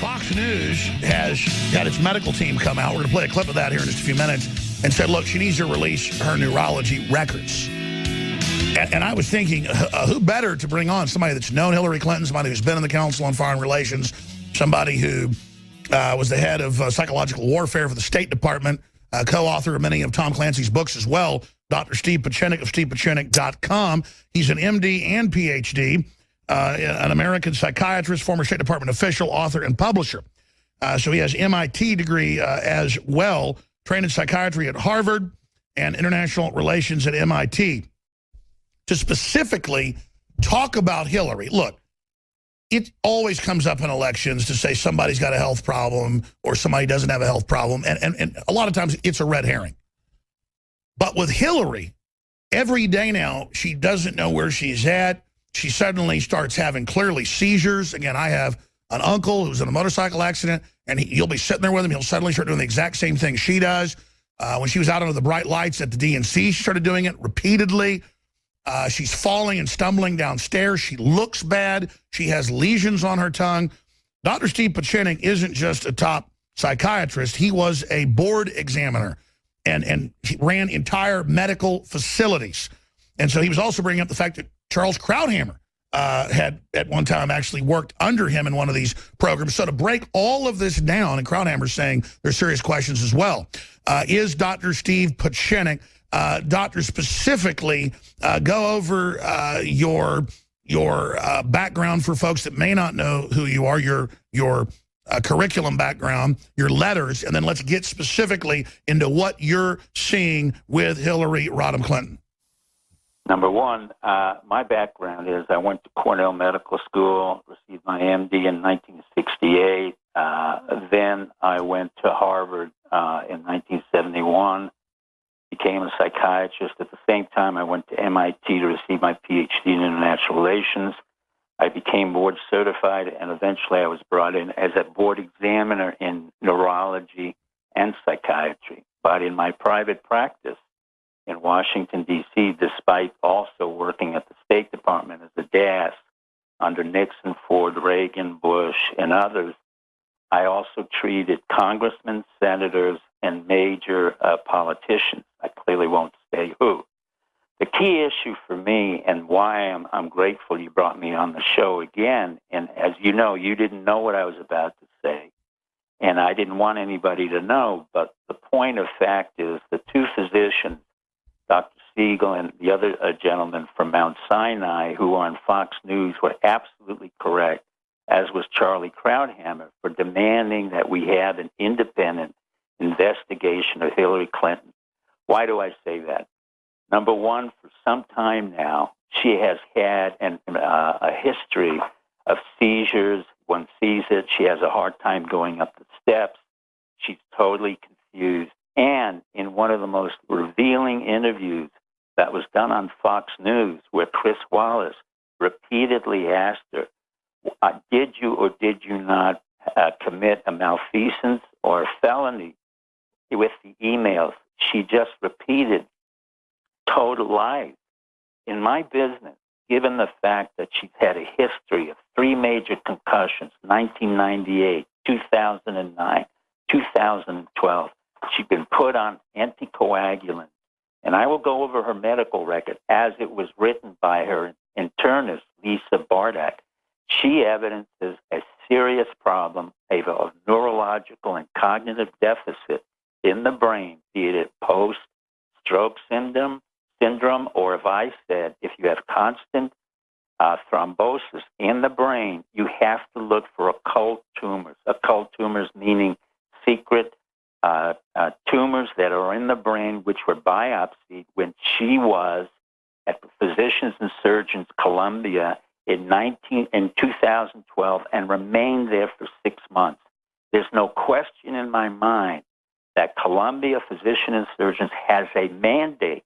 Fox News has had its medical team come out. We're going to play a clip of that here in just a few minutes, and said, look, she needs to release her neurology records. And I was thinking, who better to bring on? Somebody that's known Hillary Clinton, somebody who's been in the Council on Foreign Relations, somebody who was the head of psychological warfare for the State Department, co-author of many of Tom Clancy's books as well, Dr. Steve Piezenik of stevepiezenik.com. He's an MD and PhD, an American psychiatrist, former State Department official, author, and publisher. So he has MIT degree as well, trained in psychiatry at Harvard and international relations at MIT. To specifically talk about Hillary. Look, it always comes up in elections to say somebody's got a health problem or somebody doesn't have a health problem, and a lot of times it's a red herring. But with Hillary, every day now, she doesn't know where she's at. She suddenly starts having clearly seizures. Again, I have an uncle who's in a motorcycle accident, and you'll be sitting there with him. He'll suddenly start doing the exact same thing she does. When she was out under the bright lights at the DNC, she started doing it repeatedly. She's falling and stumbling downstairs. She looks bad. She has lesions on her tongue. Dr. Steve Piezenik isn't just a top psychiatrist. He was a board examiner, and he ran entire medical facilities. And so he was also bringing up the fact that Charles Krauthammer had at one time actually worked under him in one of these programs. So to break all of this down, and Krauthammer's saying there's serious questions as well, is Dr. Steve Piezenik. Doctor, specifically, go over your background for folks that may not know who you are, your curriculum background, your letters, and then let's get specifically into what you're seeing with Hillary Rodham Clinton. Number one, my background is I went to Cornell Medical School, received my MD in 1968. Then I went to Harvard in 1971. Became a psychiatrist. At the same time, I went to MIT to receive my PhD in international relations. I became board certified, and eventually I was brought in as a board examiner in neurology and psychiatry. But in my private practice in Washington, D.C., despite also working at the State Department as a DAS under Nixon, Ford, Reagan, Bush, and others, I also treated congressmen, senators, and major politicians. I clearly won't say who. The key issue for me, and why I'm grateful you brought me on the show again, and as you know, you didn't know what I was about to say, and I didn't want anybody to know, but the point of fact is the two physicians, Dr. Siegel and the other gentleman from Mount Sinai, who are on Fox News, were absolutely correct, as was Charlie Krauthammer, for demanding that we have an independent investigation of Hillary Clinton. Why do I say that? Number one, for some time now, she has had a history of seizures. One sees it. She has a hard time going up the steps. She's totally confused. And in one of the most revealing interviews that was done on Fox News, where Chris Wallace repeatedly asked her, did you or did you not commit a malfeasance or a felony with the emails? She just repeated total lies. In my business, given the fact that she's had a history of 3 major concussions, 1998, 2009, 2012, she's been put on anticoagulants. And I will go over her medical record as it was written by her internist, Lisa Bardak. She evidences a serious problem of neurological and cognitive deficit in the brain, be it post-stroke syndrome, or if I said, if you have constant thrombosis in the brain, you have to look for occult tumors. Occult tumors meaning secret tumors that are in the brain, which were biopsied when she was at the Physicians and Surgeons Columbia in 2012 and remained there for 6 months. There's no question in my mind that Columbia Physicians and Surgeons has a mandate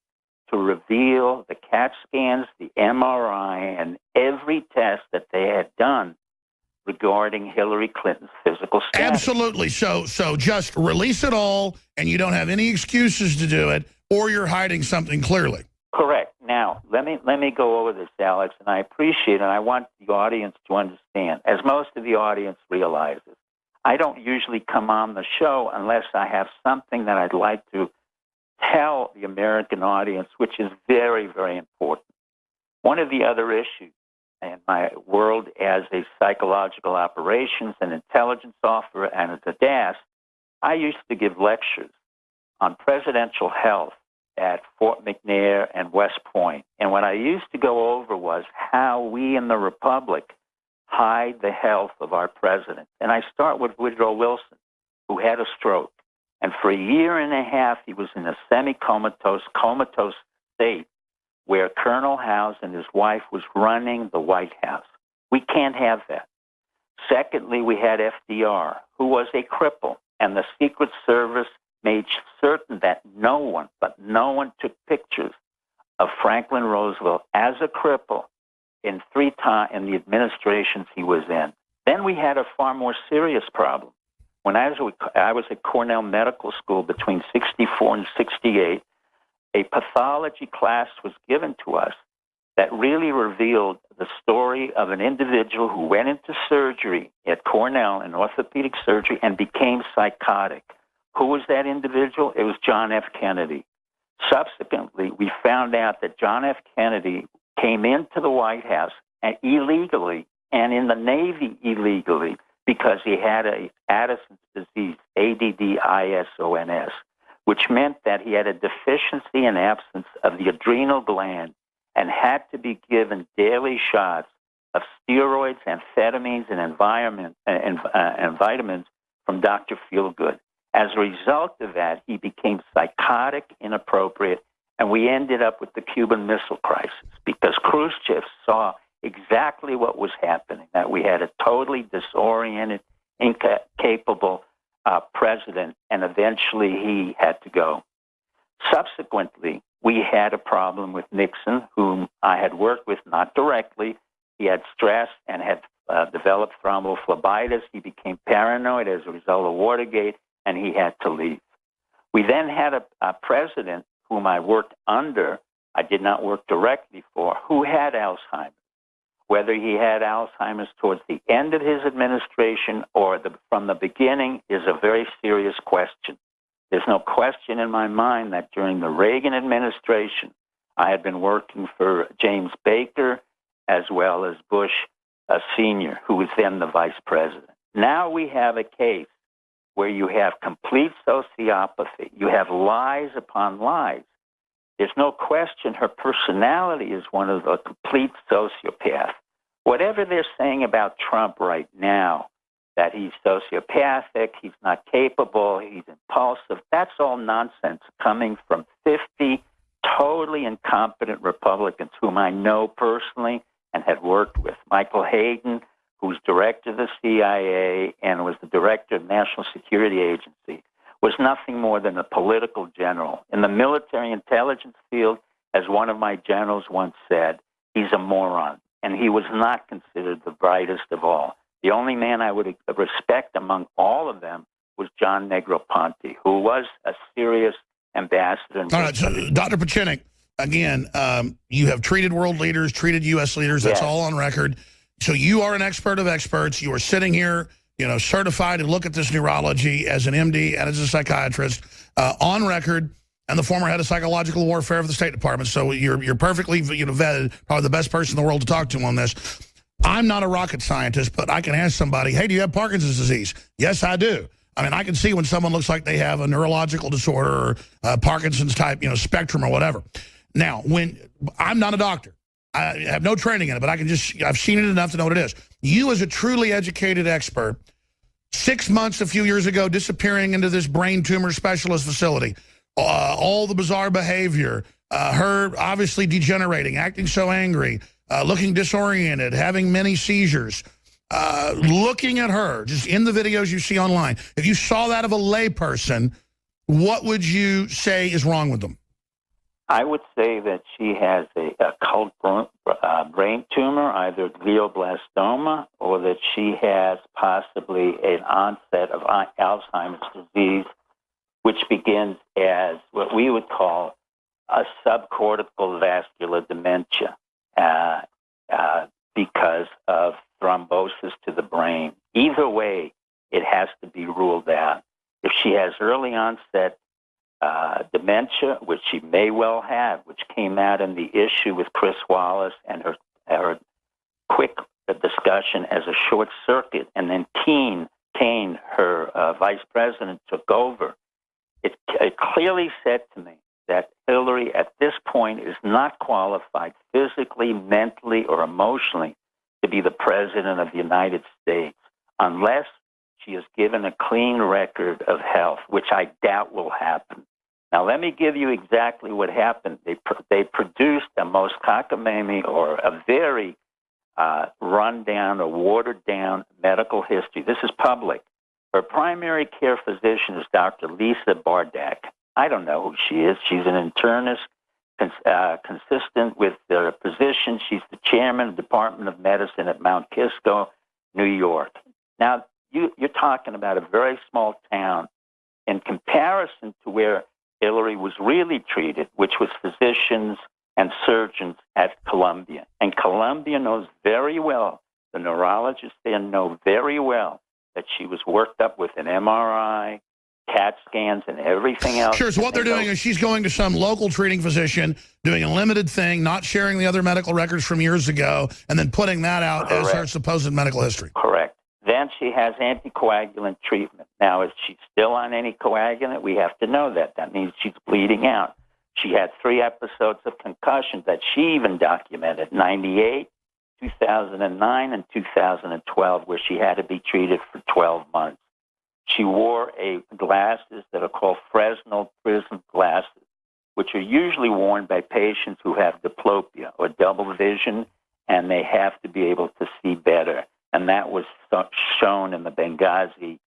to reveal the CAT scans, the MRI, and every test that they had done regarding Hillary Clinton's physical status. Absolutely. So just release it all, and you don't have any excuses to do it, or you're hiding something clearly. Correct. Now, let me go over this, Alex, and I appreciate it, and I want the audience to understand, as most of the audience realizes, I don't usually come on the show unless I have something that I'd like to tell the American audience, which is very, very important. One of the other issues in my world as a psychological operations and intelligence officer and as a DAS, I used to give lectures on presidential health at Fort McNair and West Point. And what I used to go over was how we in the Republic hide the health of our president. And I start with Woodrow Wilson, who had a stroke. And for a year and a half, he was in a comatose state where Colonel House and his wife was running the White House. We can't have that. Secondly, we had FDR, who was a cripple, and the Secret Service made certain that no one took pictures of Franklin Roosevelt as a cripple in the administrations he was in. Then we had a far more serious problem. When I was at Cornell Medical School between 64 and 68, a pathology class was given to us that really revealed the story of an individual who went into surgery at Cornell in orthopedic surgery and became psychotic. Who was that individual? It was John F. Kennedy. Subsequently, we found out that John F. Kennedy came into the White House illegally and in the Navy illegally because he had a Addison's disease, ADDISONS, which meant that he had a deficiency and absence of the adrenal gland and had to be given daily shots of steroids, amphetamines, and vitamins from Dr. Feelgood. As a result of that, he became psychotic, inappropriate, and we ended up with the Cuban Missile Crisis because Khrushchev saw exactly what was happening, that we had a totally disoriented, incapable president, and eventually he had to go. Subsequently, we had a problem with Nixon, whom I had worked with, not directly. He had stress and had developed thrombophlebitis. He became paranoid as a result of Watergate, and he had to leave. We then had a president whom I worked under, I did not work directly for, who had Alzheimer's. Whether he had Alzheimer's towards the end of his administration or from the beginning is a very serious question. There's no question in my mind that during the Reagan administration, I had been working for James Baker as well as Bush Sr., who was then the vice president. Now we have a case where you have complete sociopathy. You have lies upon lies. There's no question her personality is one of a complete sociopath. Whatever they're saying about Trump right now, that he's sociopathic, he's not capable, he's impulsive, that's all nonsense coming from 50 totally incompetent Republicans whom I know personally and had worked with. Michael Hayden, who's director of the CIA and was the director of the National Security Agency, was nothing more than a political general. In the military intelligence field, as one of my generals once said, he's a moron, and he was not considered the brightest of all. The only man I would respect among all of them was John Negroponte, who was a serious ambassador. All right, so Dr. Piezenik, again, you have treated world leaders, treated U.S. leaders. That's all on record. So you are an expert of experts. You are sitting here, certified to look at this neurology as an MD and as a psychiatrist, on record, and the former head of psychological warfare of the State Department. So you're perfectly vetted, probably the best person in the world to talk to on this. I'm not a rocket scientist, but I can ask somebody, hey, do you have Parkinson's disease? Yes, I do. I mean, I can see when someone looks like they have a neurological disorder or Parkinson's type, spectrum or whatever. Now, I'm not a doctor. I have no training in it, but I've seen it enough to know what it is. You as a truly educated expert, 6 months, a few years ago, disappearing into this brain tumor specialist facility, all the bizarre behavior, her obviously degenerating, acting so angry, looking disoriented, having many seizures, looking at her, just in the videos you see online. If you saw that of a layperson, what would you say is wrong with them? I would say that she has a occult brain tumor, either glioblastoma, or that she has possibly an onset of Alzheimer's disease, which begins as what we would call a subcortical vascular dementia because of thrombosis to the brain. Either way, it has to be ruled out. If she has early onset dementia, which she may well have, which came out in the issue with Chris Wallace and her quick discussion as a short circuit, and then Kane, her vice president, took over, it clearly said to me that Hillary at this point is not qualified physically, mentally, or emotionally to be the president of the United States unless she is given a clean record of health, which I doubt will happen. Now, let me give you exactly what happened. They produced a most cockamamie or a very run-down or watered-down medical history. This is public. Her primary care physician is Dr. Lisa Bardak. I don't know who she is. She's an internist consistent with the position. She's the chairman of the Department of Medicine at Mount Kisco, New York. Now, you're talking about a very small town in comparison to where Hillary was really treated, which was physicians and surgeons at Columbia. And Columbia knows very well, the neurologists there know very well that she was worked up with an MRI, CAT scans, and everything else. Sure, so what they're doing is she's going to some local treating physician, doing a limited thing, not sharing the other medical records from years ago, and then putting that out as her supposed medical history. Correct. Then she has anticoagulant treatment. Now, is she still on anticoagulant? We have to know that. That means she's bleeding out. She had 3 episodes of concussion that she even documented, 98, 2009, and 2012, where she had to be treated for 12 months. She wore glasses that are called Fresnel prism glasses, which are usually worn by patients who have diplopia or double vision, and they have to be able to see better. And that was shown in the Benghazi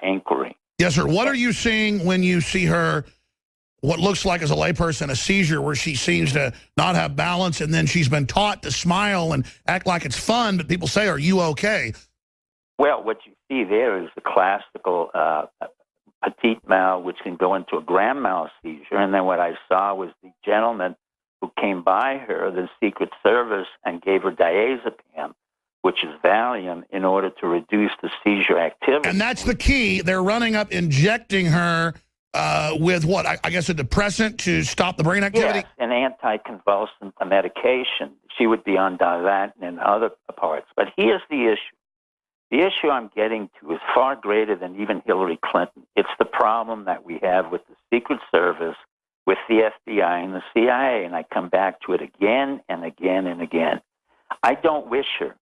inquiry. Yes, sir. What are you seeing when you see her, what looks like as a layperson, a seizure where she seems to not have balance, and then she's been taught to smile and act like it's fun, but people say, are you okay? Well, what you see there is the classical petite mal, which can go into a grand mal seizure. And then what I saw was the gentleman who came by her, the Secret Service, and gave her diazepam, which is Valium, in order to reduce the seizure activity. And that's the key. They're running up, injecting her with what? I guess a depressant to stop the brain activity? Yes, an anticonvulsant medication. She would be on Dilantin and other parts. But here's the issue. The issue I'm getting to is far greater than even Hillary Clinton. It's the problem that we have with the Secret Service, with the FBI and the CIA, and I come back to it again and again and again. I don't wish her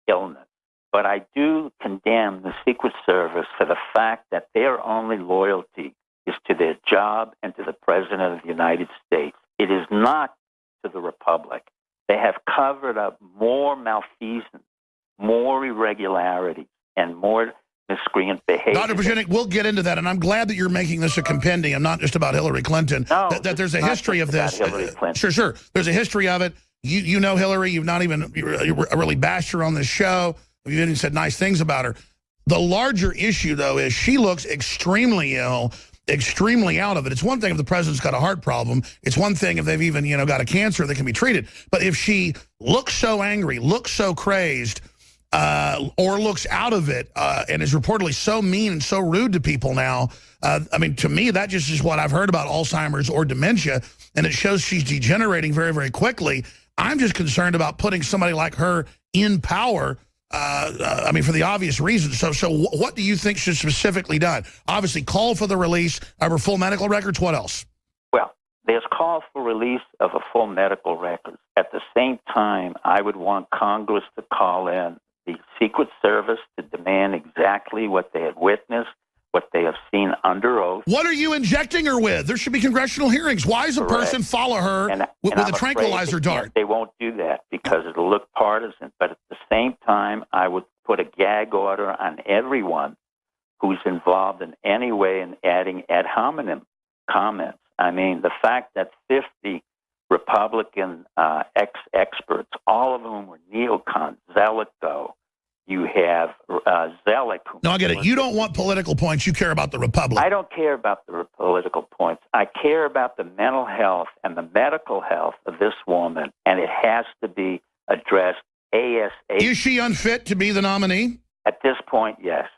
illness, but I do condemn the Secret Service for the fact that their only loyalty is to their job and to the President of the United States. It is not to the Republic. They have covered up more malfeasance, more irregularity, and more miscreant behavior. Dr. Piezenik, we'll get into that, and I'm glad that you're making this a compendium, not just about Hillary Clinton. No, that there's a history of this. Sure. There's a history of it. You know Hillary. You've not even really bashed her on this show. You've even said nice things about her. The larger issue, though, is she looks extremely ill, extremely out of it. It's one thing if the president's got a heart problem. It's one thing if they've even, got a cancer that can be treated. But if she looks so angry, looks so crazed, or looks out of it, and is reportedly so mean and so rude to people now, to me, that just is what I've heard about Alzheimer's or dementia, and it shows she's degenerating very, very quickly. I'm just concerned about putting somebody like her in power, for the obvious reasons. So what do you think should specifically done? Obviously, call for the release of her full medical records. What else? Well, there's call for release of a full medical record. At the same time, I would want Congress to call in the Secret Service to demand exactly what they had witnessed, what they have seen under oath. What are you injecting her with? There should be congressional hearings. Why does a person follow her with a tranquilizer dart? They won't do that because it'll look partisan. But at the same time, I would put a gag order on everyone who's involved in any way in adding ad hominem comments. The fact that 50 Republican experts, all of whom were neocons, Zelikow, you have Zellick. No, I get it. You don't want political points. You care about the Republic. I don't care about the political points. I care about the mental health and the medical health of this woman, and it has to be addressed ASAP. Is she unfit to be the nominee? At this point, yes.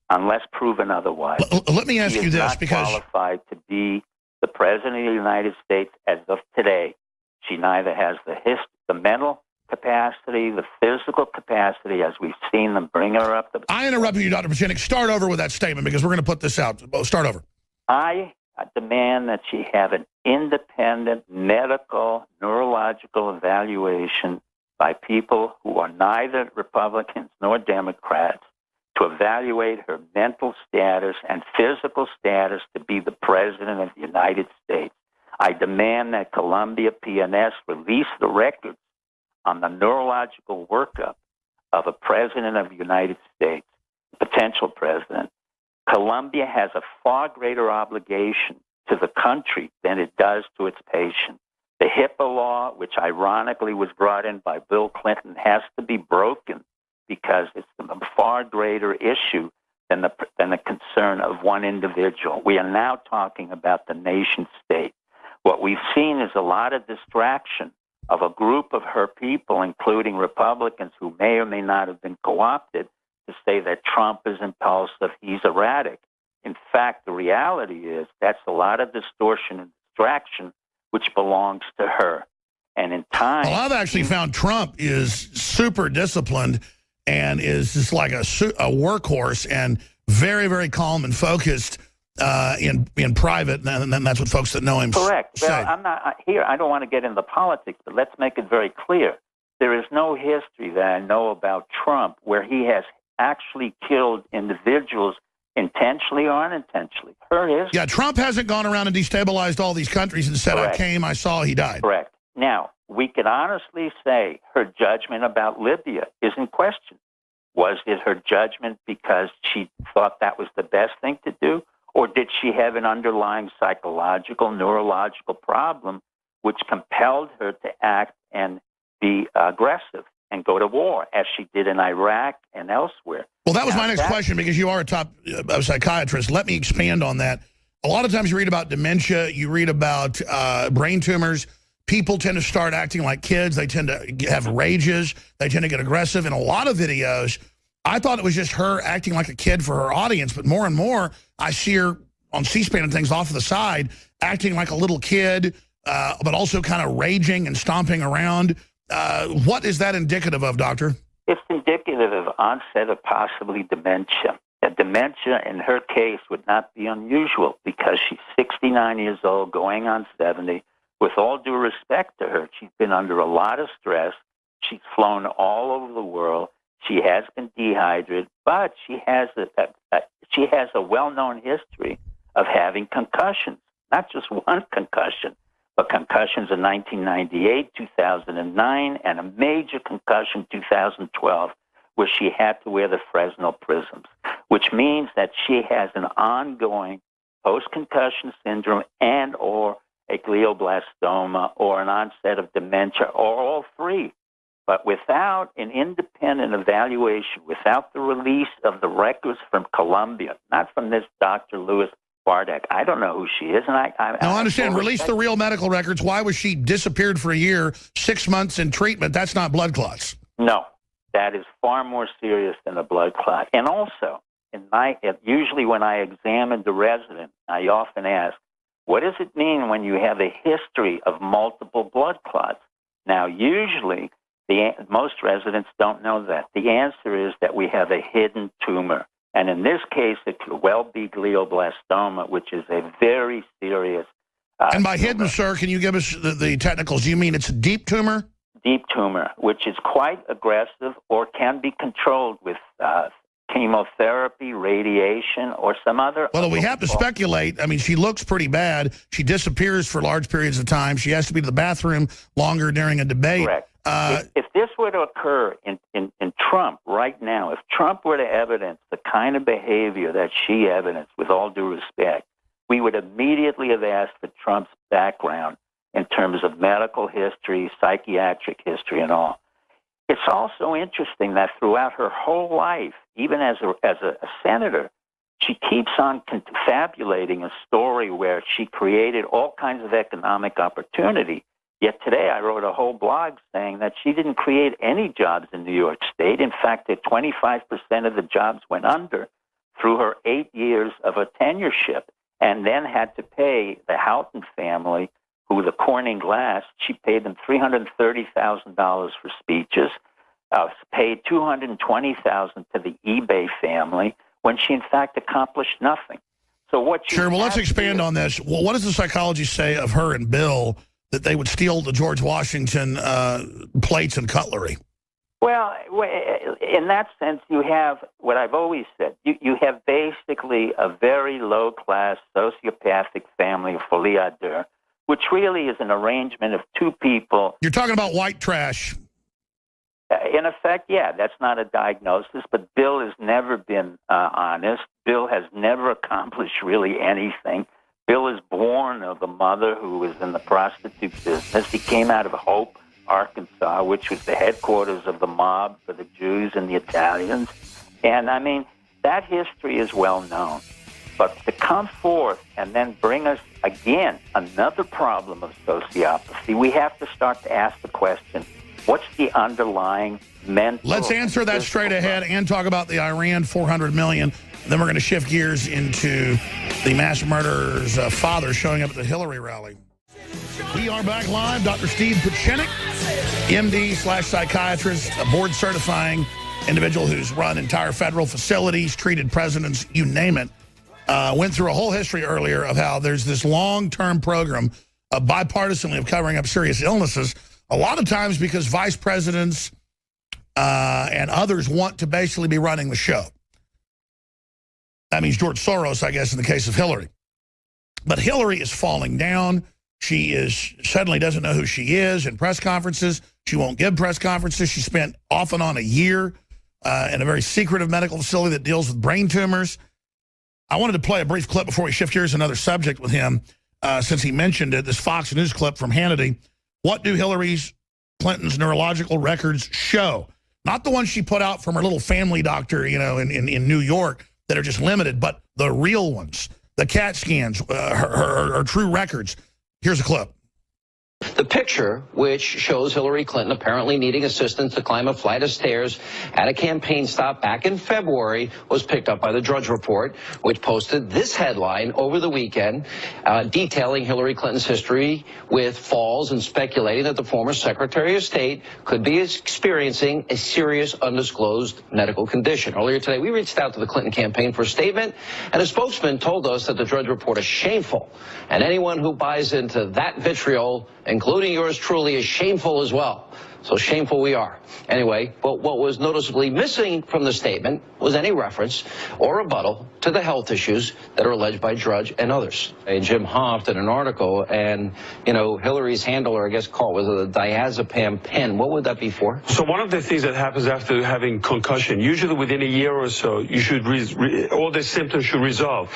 Unless proven otherwise. Let me ask you this, because she is not qualified to be the President of the United States as of today. She neither has the mental capacity, the physical capacity, as we've seen them bring her up. I interrupted you, Dr. Piezenik. Start over with that statement, because we're going to put this out. Start over. I demand that she have an independent medical, neurological evaluation by people who are neither Republicans nor Democrats to evaluate her mental status and physical status to be the President of the United States. I demand that Columbia PNS release the records on the neurological workup of a President of the United States, potential President. Columbia has a far greater obligation to the country than it does to its patients. The HIPAA law, which ironically was brought in by Bill Clinton, has to be broken because it's a far greater issue than the concern of one individual. We are now talking about the nation state. What we've seen is a lot of distraction of a group of her people, including Republicans who may or may not have been co-opted, to say that Trump is impulsive, he's erratic. In fact, the reality is that's a lot of distortion and distraction which belongs to her. And in time... Well, I've actually found Trump is super disciplined and is just like a workhorse and very, very calm and focused in private, and then that's what folks that know him Correct. say. Well, I'm not here. I don't want to get into politics, but let's make it very clear. There is no history that I know about Trump where he has actually killed individuals intentionally or unintentionally. Yeah, Trump hasn't gone around and destabilized all these countries and said, Correct. I came, I saw, he died. Correct. Now, we can honestly say her judgment about Libya is in question. Was it her judgment because she thought that was the best thing to do? Or did she have an underlying psychological, neurological problem which compelled her to act and be aggressive and go to war, as she did in Iraq and elsewhere? Well, that was my next question, because you are a top psychiatrist. Let me expand on that. A lot of times you read about dementia, you read about brain tumors. People tend to start acting like kids. They tend to have rages. They tend to get aggressive. In a lot of videos, I thought it was just her acting like a kid for her audience, but more and more I see her on C-SPAN and things off to the side, acting like a little kid, but also kind of raging and stomping around. What is that indicative of, doctor? It's indicative of onset of possibly dementia. Dementia, in her case, would not be unusual because she's 69 years old, going on 70. With all due respect to her, she's been under a lot of stress. She's flown all over the world. She has been dehydrated, but she has a well-known history of having concussions, not just one concussion, but concussions in 1998, 2009, and a major concussion 2012, where she had to wear the Fresnel prisms, which means that she has an ongoing post-concussion syndrome and or a glioblastoma or an onset of dementia, or all three. But without an independent evaluation, without the release of the records from Columbia, not from this Dr. Louis Bardak, I don't know who she is. And I understand. Release the real medical records. Why was she disappeared for a year, 6 months in treatment? That's not blood clots. No, that is far more serious than a blood clot. And also, usually when I examine the resident, I often ask, what does it mean when you have a history of multiple blood clots? Now, usually, most residents don't know that. The answer is that we have a hidden tumor. And in this case, it could well be glioblastoma, which is a very serious and by tumor. Hidden, sir, can you give us the technicals? Do you mean it's a deep tumor? Deep tumor, which is quite aggressive or can be controlled with chemotherapy, radiation, or some other... Well, we have to speculate. I mean, she looks pretty bad. She disappears for large periods of time. She has to be to the bathroom longer during a debate. Correct. If this were to occur in Trump right now, if Trump were to evidence the kind of behavior that she evidenced, with all due respect, we would immediately have asked for Trump's background in terms of medical history, psychiatric history, and all. It's also interesting that throughout her whole life, even as a senator, she keeps on confabulating a story where she created all kinds of economic opportunity Yet today I wrote a whole blog saying that she didn't create any jobs in New York State. In fact, that 25% of the jobs went under through her 8 years of a tenureship, and then had to pay the Houghton family, who the Corning Glass, she paid them $330,000 for speeches, paid $220,000 to the eBay family, when she in fact accomplished nothing. So what? Sure. Well, let's expand on this. Well, what does the psychology say of her and Bill that they would steal the George Washington plates and cutlery? Well, in that sense, you have what I've always said. You have basically a very low-class sociopathic family of folie à deux, which really is an arrangement of two people. You're talking about white trash. In effect, yeah, that's not a diagnosis, but Bill has never been honest. Bill has never accomplished really anything. Bill is born of a mother who was in the prostitute business. He came out of Hope, Arkansas, which was the headquarters of the mob for the Jews and the Italians. And, I mean, that history is well known. But to come forth and then bring us, again, another problem of sociopathy, we have to start to ask the question, what's the underlying mental... Let's answer that straight ahead and talk about the Iran $400 million. Then we're going to shift gears into the mass murderer's father showing up at the Hillary rally. We are back live. Dr. Steve Piezenik, MD/psychiatrist, a board-certifying individual who's run entire federal facilities, treated presidents, you name it. Went through a whole history earlier of how there's this long-term program bipartisanly of covering up serious illnesses, a lot of times because vice presidents and others want to basically be running the show. That means George Soros, I guess, in the case of Hillary. But Hillary is falling down. She suddenly doesn't know who she is in press conferences. She won't give press conferences. She spent off and on a year in a very secretive medical facility that deals with brain tumors. I wanted to play a brief clip before we shift gears to another subject with him, since he mentioned it, this Fox News clip from Hannity. What do Hillary Clinton's neurological records show? Not the ones she put out from her little family doctor, you know, in New York that are just limited, but the real ones, the CAT scans, her true records. Here's a clip. The picture, which shows Hillary Clinton apparently needing assistance to climb a flight of stairs at a campaign stop back in February, was picked up by the Drudge Report, which posted this headline over the weekend, detailing Hillary Clinton's history with falls and speculating that the former Secretary of State could be experiencing a serious undisclosed medical condition. Earlier today, we reached out to the Clinton campaign for a statement, and a spokesman told us that the Drudge Report is shameful, and anyone who buys into that vitriol, including yours truly, is shameful as well. So shameful we are. Anyway, but what was noticeably missing from the statement was any reference or rebuttal to the health issues that are alleged by Drudge and others. Jim Hoft did an article, and, you know, Hillary's handler, I guess, was a diazepam pen. What would that be for? So one of the things that happens after having concussion, usually within a year or so, you should all the symptoms should resolve.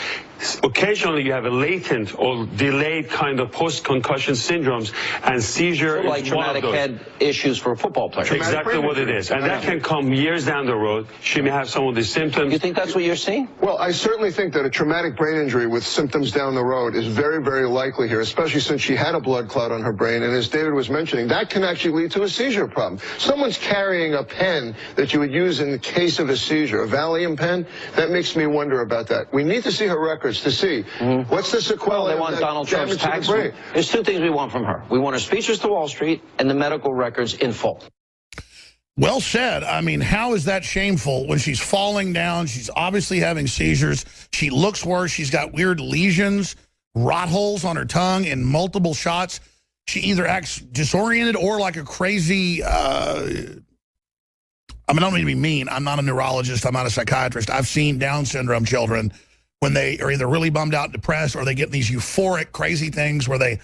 Occasionally, you have a latent or delayed kind of post-concussion syndromes, and seizure so like is one of traumatic those. Head issues for a football player. Exactly what it is. And that can come years down the road. She may have some of these symptoms. You think that's what you're seeing? Well, I certainly think that a traumatic brain injury with symptoms down the road is very, very likely here, especially since she had a blood clot on her brain. And as David was mentioning, that can actually lead to a seizure problem. Someone's carrying a pen that you would use in the case of a seizure, a Valium pen. That makes me wonder about that. We need to see her records to see what's the sequelae. Well, they want Donald Trump's tax. There's two things we want from her. We want her speeches to Wall Street and the medical records in full. Well said. I mean, how is that shameful when she's falling down? She's obviously having seizures. She looks worse. She's got weird lesions, rot holes on her tongue in multiple shots. She either acts disoriented or like a crazy... I mean, I don't mean to be mean. I'm not a neurologist. I'm not a psychiatrist. I've seen Down syndrome children when they are either really bummed out, depressed, or they get these euphoric, crazy things where they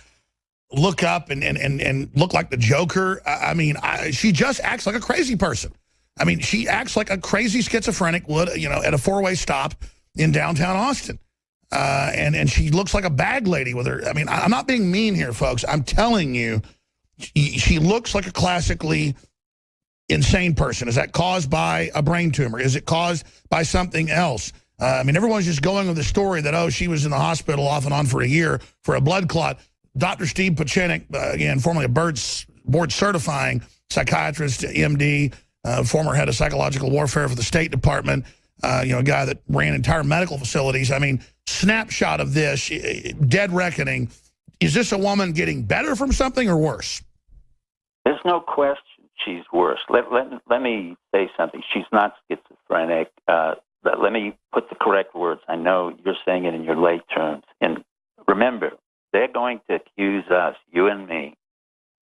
look up and look like the Joker. I mean, she just acts like a crazy person. I mean, she acts like a crazy schizophrenic would, you know, at a four-way stop in downtown Austin. And she looks like a bag lady with her. I mean, I'm not being mean here, folks. I'm telling you, she looks like a classically insane person. Is that caused by a brain tumor? Is it caused by something else? I mean, everyone's just going with the story that, oh, she was in the hospital off and on for a year for a blood clot. Dr. Steve Piezenik, again, formerly a board certifying psychiatrist, MD, former head of psychological warfare for the State Department, a guy that ran entire medical facilities. I mean, snapshot of this, dead reckoning. Is this a woman getting better from something or worse? There's no question she's worse. Let me say something. She's not schizophrenic. Let me put the correct words. I know you're saying it in your lay terms. And remember, they're going to accuse us, you and me,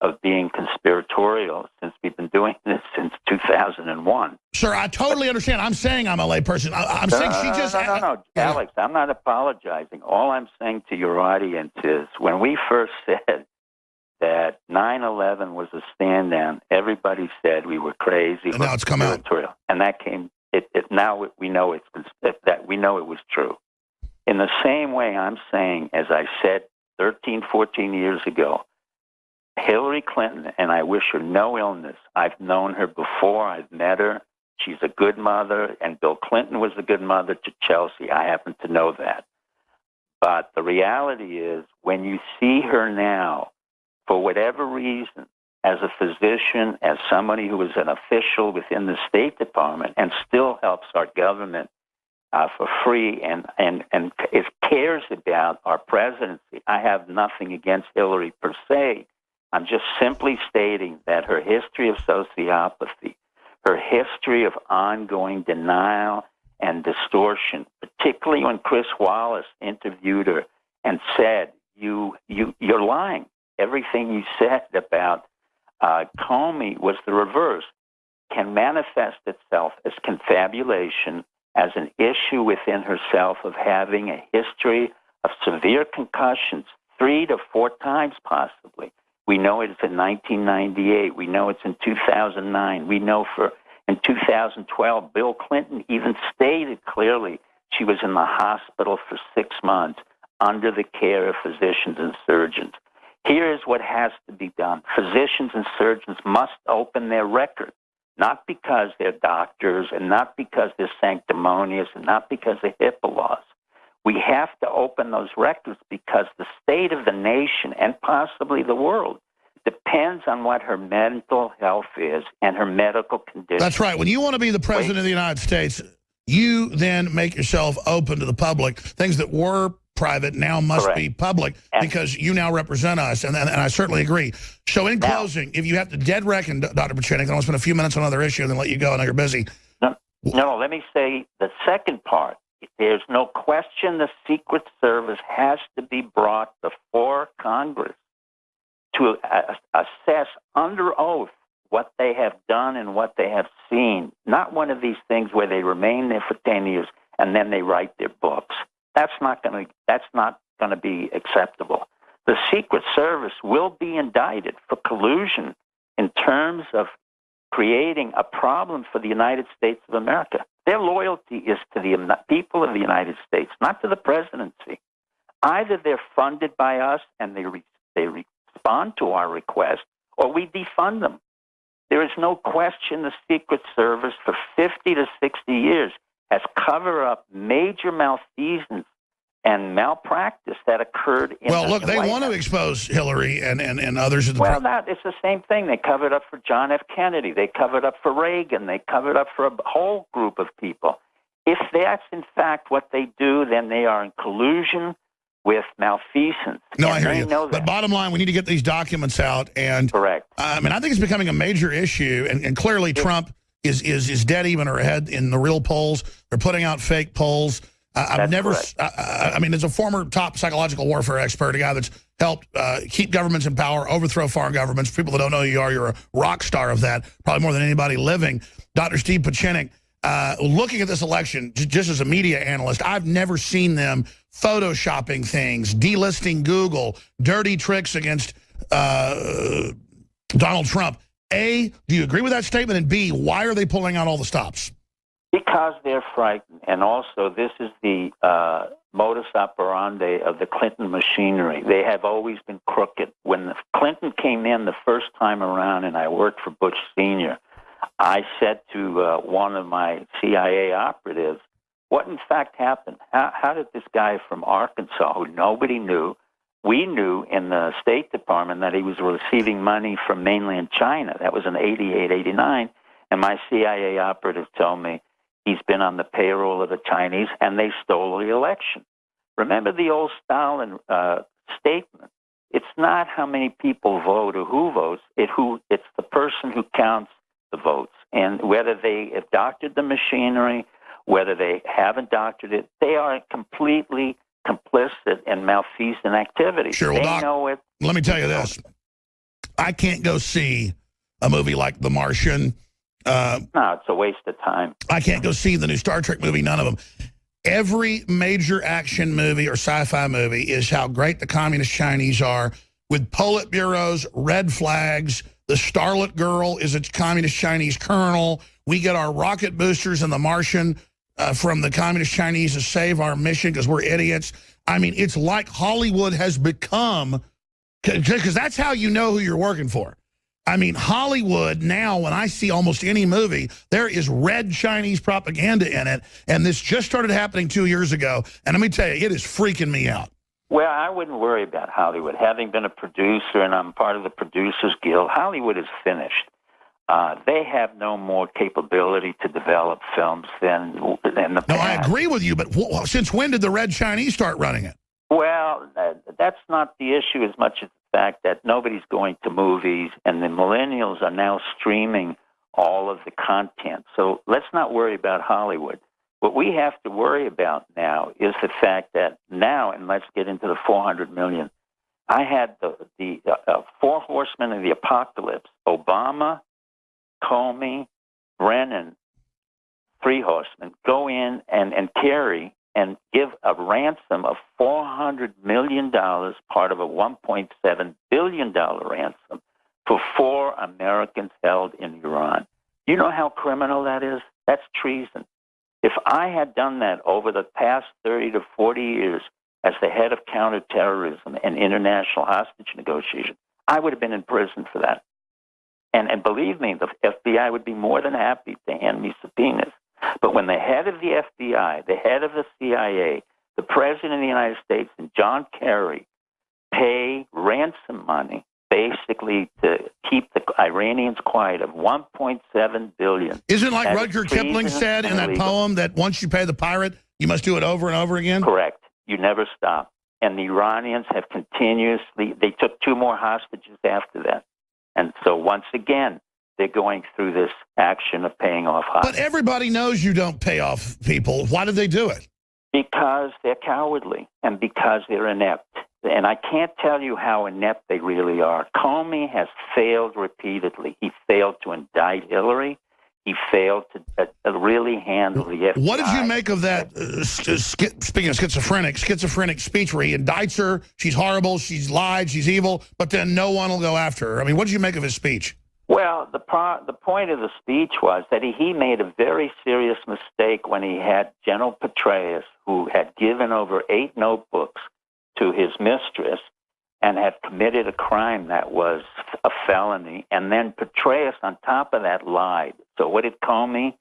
of being conspiratorial since we've been doing this since 2001. Sir, I totally understand. I'm saying I'm a layperson. I'm saying she just... No, Alex, I'm not apologizing. All I'm saying to your audience is when we first said that 9/11 was a stand-down, everybody said we were crazy. And now it's come out. And that came... now we know we know it was true. In the same way, I'm saying, as I said 13, 14 years ago, Hillary Clinton, and I wish her no illness. I've known her before. I've met her. She's a good mother, and Bill Clinton was a good mother to Chelsea. I happen to know that. But the reality is, when you see her now, for whatever reason, as a physician, as somebody who is an official within the State Department and still helps our government for free and cares about our presidency, I have nothing against Hillary per se. I'm just simply stating that her history of sociopathy, her history of ongoing denial and distortion, particularly when Chris Wallace interviewed her and said, you're lying. Everything you said about Comey was the reverse, can manifest itself as confabulation, as an issue within herself of having a history of severe concussions 3 to 4 times possibly. We know it's in 1998. We know it's in 2009. We know in 2012, Bill Clinton even stated clearly she was in the hospital for 6 months under the care of physicians and surgeons. Here is what has to be done. Physicians and surgeons must open their records, not because they're doctors and not because they're sanctimonious and not because of HIPAA laws. We have to open those records because the state of the nation and possibly the world depends on what her mental health is and her medical condition. That's right. When you want to be the president of the United States, you then make yourself open to the public. Things that were private now must be public because you now represent us, and I certainly agree. So in closing, if you have to dead reckon, Dr. Piezenik, I want to spend a few minutes on another issue and then let you go. I know you're busy. No, let me say the second part. There's no question the Secret Service has to be brought before Congress to assess under oath what they have done and what they have seen. Not one of these things where they remain there for 10 years and then they write their books. That's not going to be acceptable. The Secret Service will be indicted for collusion in terms of creating a problem for the United States of America. Their loyalty is to the people of the United States, not to the presidency. Either they're funded by us and they respond to our request, or we defund them. There is no question the Secret Service for 50 to 60 years has covered up major malfeasance and malpractice that occurred in they want to expose Hillary and others. It's the same thing. They covered up for John F. Kennedy. They covered up for Reagan. They covered up for a whole group of people. If that's, in fact, what they do, then they are in collusion with malfeasance. No, I hear you. But bottom line, we need to get these documents out. And correct. I think it's becoming a major issue. And clearly Trump is dead even or ahead in the real polls. They're putting out fake polls. I've never, as a former top psychological warfare expert, a guy that's helped keep governments in power, overthrow foreign governments. For people that don't know who you are, you're a rock star of that, probably more than anybody living. Dr. Steve Piezenik, looking at this election, just as a media analyst, I've never seen them photoshopping things, delisting Google, dirty tricks against Donald Trump. A, do you agree with that statement? And B, why are they pulling out all the stops? Because they're frightened. And also, this is the modus operandi of the Clinton machinery. They have always been crooked. When Clinton came in the first time around, and I worked for Bush Sr., I said to one of my CIA operatives, what in fact happened? How did this guy from Arkansas, who nobody knew, we knew in the State Department that he was receiving money from mainland China. That was in 88, 89. And my CIA operative told me he's been on the payroll of the Chinese and they stole the election. Remember the old Stalin statement. It's not how many people vote or who votes. It's the person who counts the votes. And whether they have doctored the machinery, whether they haven't doctored it, they are completely complicit in malfeasant activity. Sure, well, they Doc, know it. Let me tell you this. I can't go see a movie like The Martian. No, it's a waste of time. I can't go see the new Star Trek movie, none of them. Every major action movie or sci-fi movie is how great the communist Chinese are with Politburos, red flags. The Starlet Girl is a communist Chinese colonel. We get our rocket boosters in The Martian from the communist Chinese to save our mission because we're idiots. I mean, it's like Hollywood has become, because that's how you know who you're working for. I mean, Hollywood now, when I see almost any movie, there is red Chinese propaganda in it, and this just started happening 2 years ago, and let me tell you, it is freaking me out. Well, I wouldn't worry about Hollywood. Having been a producer, and I'm part of the Producers Guild, Hollywood is finished. They have no more capability to develop films than the past. No, I agree with you, but since when did the red Chinese start running it? Well, that's not the issue as much as the fact that nobody's going to movies, and the millennials are now streaming all of the content. So let's not worry about Hollywood. What we have to worry about now is the fact that now, and let's get into the 400 million, I had the four horsemen of the apocalypse, Obama, Comey, Brennan, three horsemen, go in and carry and give a ransom of $400 million, part of a $1.7 billion ransom, for 4 Americans held in Iran. You know how criminal that is? That's treason. If I had done that over the past 30 to 40 years as the head of counterterrorism and international hostage negotiation, I would have been in prison for that. And believe me, the FBI would be more than happy to hand me subpoenas. But when the head of the FBI, the head of the CIA, the President of the United States, and John Kerry pay ransom money basically to keep the Iranians quiet of $1.7 billion. Isn't like Rutger Kipling said in that poem that once you pay the pirate, you must do it over and over again? Correct. You never stop. And the Iranians have continuously, they took 2 more hostages after that. And so once again, they're going through this action of paying off hostages. But everybody knows you don't pay off people. Why did they do it? Because they're cowardly and because they're inept. And I can't tell you how inept they really are. Comey has failed repeatedly. He failed to indict Hillary. He failed to really handle the FBI. What did you make of that, speaking of schizophrenic speech where he indicts her, she's horrible, she's lied, she's evil, but then no one will go after her? I mean, what did you make of his speech? Well, the point of the speech was that he made a very serious mistake when he had General Petraeus, who had given over 8 notebooks to his mistress and had committed a crime that was a felony. And then Petraeus, on top of that, lied. So what did Comey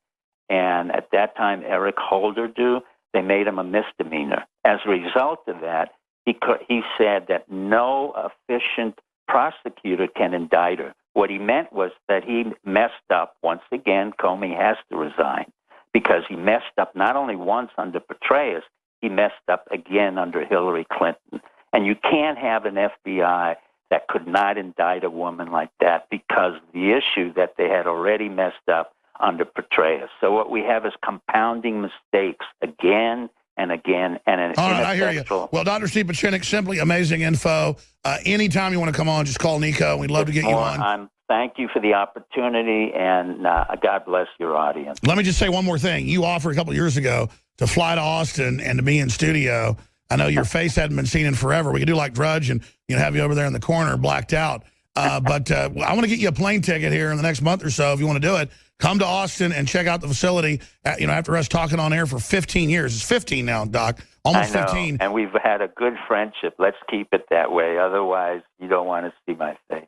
and at that time Eric Holder do? They made him a misdemeanor. As a result of that, he said that no efficient prosecutor can indict her. What he meant was that he messed up. Once again, Comey has to resign because he messed up not only once under Petraeus, he messed up again under Hillary Clinton. And you can't have an FBI that could not indict a woman like that because of the issue that they had already messed up under Petraeus. So what we have is compounding mistakes again and again. And an all right, I hear you. Well, Dr. Steve Piezenik, simply amazing info. Anytime you want to come on, just call Nico. We'd love to get you on. Thank you for the opportunity, and God bless your audience. Let me just say one more thing. You offered a couple of years ago to fly to Austin and to be in studio. I know your face hadn't been seen in forever. We could do like Drudge and have you over there in the corner blacked out. But I want to get you a plane ticket here in the next month or so if you want to do it. Come to Austin and check out the facility. After us talking on air for 15 years. It's 15 now, Doc. Almost I know, 15. And we've had a good friendship. Let's keep it that way. Otherwise, you don't want to see my face.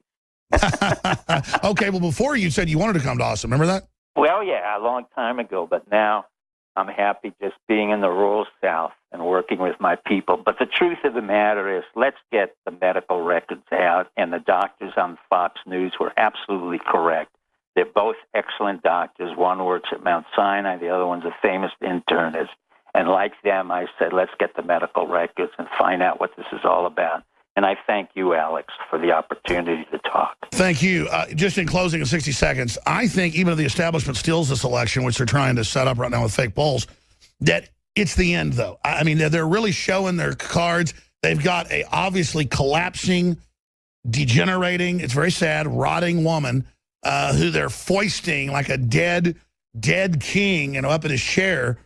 Okay, well, before you said you wanted to come to Austin. Remember that? Well, yeah, a long time ago. But now I'm happy just being in the rural South and working with my people. But the truth of the matter is, let's get the medical records out. And the doctors on Fox News were absolutely correct. They're both excellent doctors. One works at Mount Sinai. The other one's a famous internist. And like them, I said, let's get the medical records and find out what this is all about. And I thank you, Alex, for the opportunity to talk. Thank you. Just in closing in 60 seconds, I think even if the establishment steals this election, which they're trying to set up right now with fake polls, that it's the end, though. I mean, they're really showing their cards. They've got a obviously collapsing, degenerating, it's very sad, rotting woman who they're foisting like a dead king, up in his chair.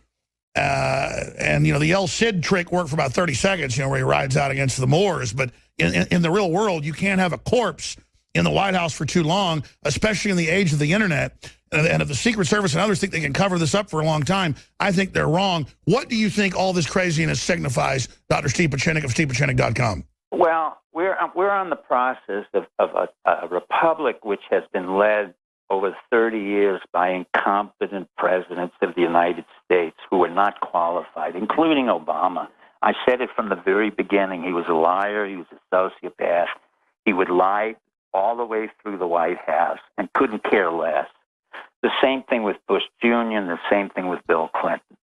And, the El Cid trick worked for about 30 seconds, where he rides out against the Moors. But in the real world, you can't have a corpse in the White House for too long, especially in the age of the Internet. And if the Secret Service and others think they can cover this up for a long time, I think they're wrong. What do you think all this craziness signifies, Dr. Steve Piezenik of StevePiezenik.com? Well, we're on the process of a republic which has been led over 30 years by incompetent presidents of the United States who are not qualified, including Obama. I said it from the very beginning. He was a liar. He was a sociopath. He would lie all the way through the White House and couldn't care less. The same thing with Bush Jr. and the same thing with Bill Clinton.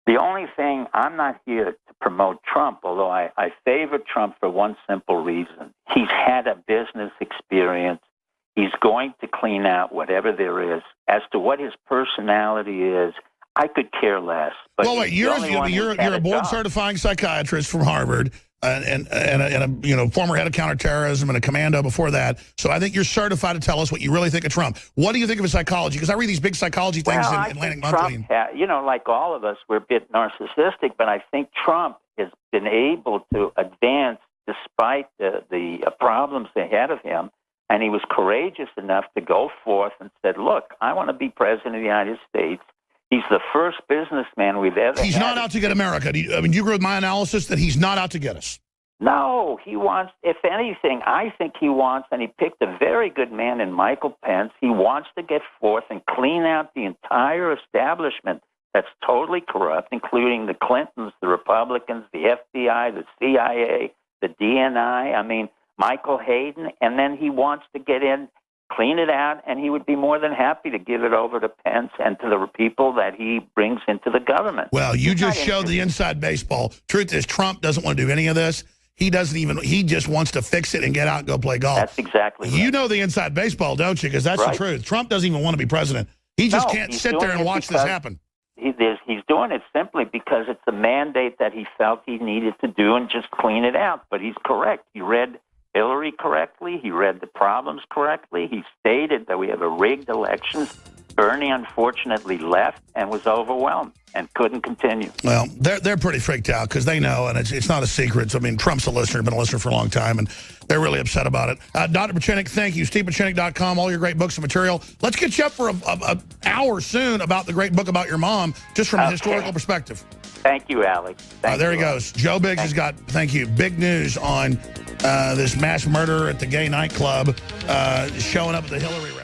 The only thing, I'm not here to promote Trump, although I favor Trump for one simple reason. He's had a business experience. He's going to clean out whatever there is. As to what his personality is, I could care less. But well, wait, you're a board-certifying psychiatrist from Harvard and a former head of counterterrorism and a commando before that. So I think you're certified to tell us what you really think of Trump. What do you think of his psychology? Because I read these big psychology things in Atlantic Monthly. Trump, like all of us, we're a bit narcissistic, but I think Trump has been able to advance despite the problems ahead of him. And he was courageous enough to go forth and said, look, I want to be president of the United States. He's the first businessman we've ever had. He's not out to get America. Do you agree with my analysis that he's not out to get us? No, he wants, if anything, I think he wants, and he picked a very good man in Michael Pence, he wants to get forth and clean out the entire establishment that's totally corrupt, including the Clintons, the Republicans, the FBI, the CIA, the DNI. I mean, Michael Hayden, and then he wants to get in, clean it out, and he would be more than happy to give it over to Pence and to the people that he brings into the government. Well, you just showed the inside baseball. Truth is, Trump doesn't want to do any of this. He just wants to fix it and get out and go play golf. That's exactly right. You know the inside baseball, don't you? Because that's the truth. Trump doesn't even want to be president. He just can't sit there and watch this happen. He's doing it simply because it's a mandate that he felt he needed to do and just clean it out. But he's correct. He read Hillary correctly. He read the problems correctly. He stated that we have a rigged election. Bernie, unfortunately, left and was overwhelmed and couldn't continue. Well, they're pretty freaked out because they know, and it's not a secret. So, I mean, Trump's a listener, been a listener for a long time, and they're really upset about it. Dr. Piezenik, thank you. StevePiezenik.com, all your great books and material. Let's get you up for an hour soon about the great book about your mom, just from a historical perspective. Thank you, Alex. There he goes. Joe Biggs has got, big news on this mass murder at the gay nightclub, showing up at the Hillary rally.